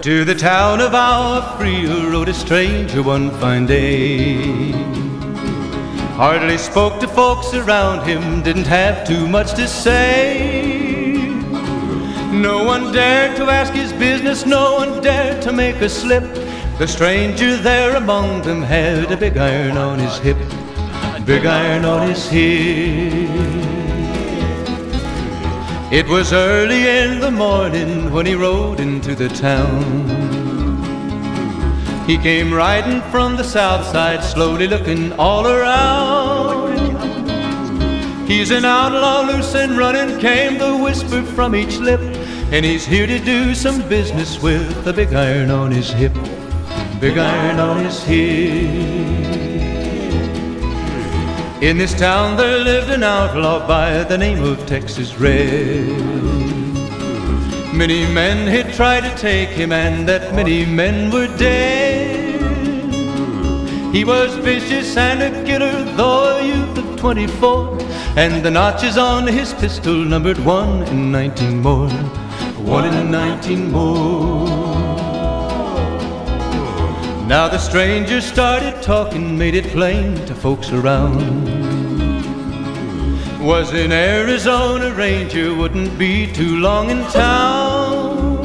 To the town of our Freer rode a stranger one fine day. Hardly spoke to folks around him, didn't have too much to say. No one dared to ask his business, no one dared to make a slip. The stranger there among them had a big iron on his hip, big iron on his hip. It was early in the morning when he rode into the town. He came riding from the south side, slowly looking all around. He's an outlaw, loose and running, came the whisper from each lip, and he's here to do some business with a big iron on his hip, big iron on his hip. In this town there lived an outlaw by the name of Texas Red. Many men had tried to take him, and that many men were dead. He was vicious and a killer, though a youth of 24, and the notches on his pistol numbered 1 in 19 more, 1 in 19 more. Now the stranger started talking, made it plain to folks around. Was an Arizona Ranger, wouldn't be too long in town.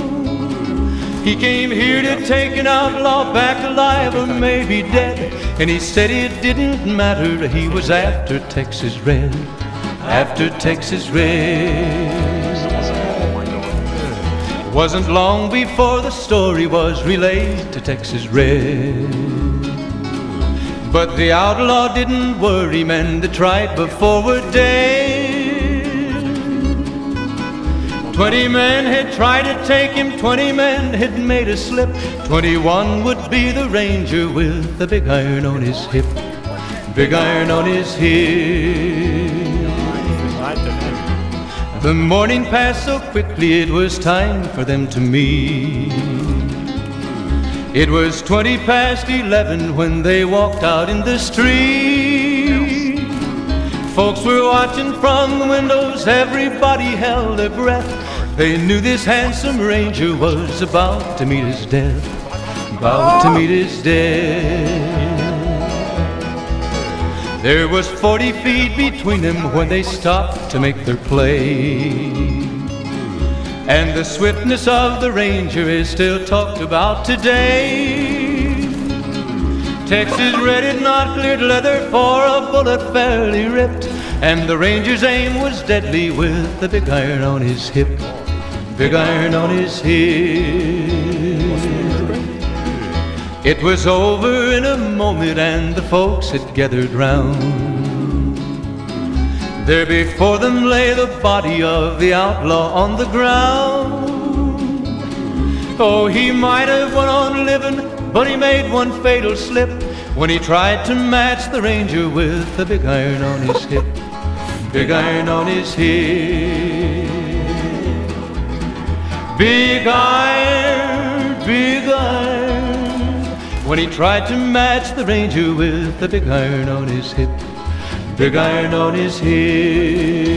He came here to take an outlaw back alive or maybe dead, and he said it didn't matter, he was after Texas Red, after Texas Red. Wasn't long before the story was relayed to Texas Red. But the outlaw didn't worry, men that tried before were dead. 20 men had tried to take him, 20 men had made a slip. 21 would be the Ranger with the big iron on his hip, big iron on his hip. The morning passed so quickly, it was time for them to meet. It was 20 past 11 when they walked out in the street. Folks were watching from the windows, everybody held their breath. They knew this handsome Ranger was about to meet his death, about to meet his death. There was 40 feet between them when they stopped to make their play. And the swiftness of the Ranger is still talked about today. Texas Red had not cleared leather for a bullet fairly ripped, and the Ranger's aim was deadly with the big iron on his hip, big iron on his hip. It was over in a moment and the folks had gathered round. There before them lay the body of the outlaw on the ground. Oh, he might have went on living, but he made one fatal slip when he tried to match the Ranger with the big iron on his hip, big iron on his hip. Big iron, big iron, when he tried to match the Ranger with the big iron on his hip, big iron on his hip.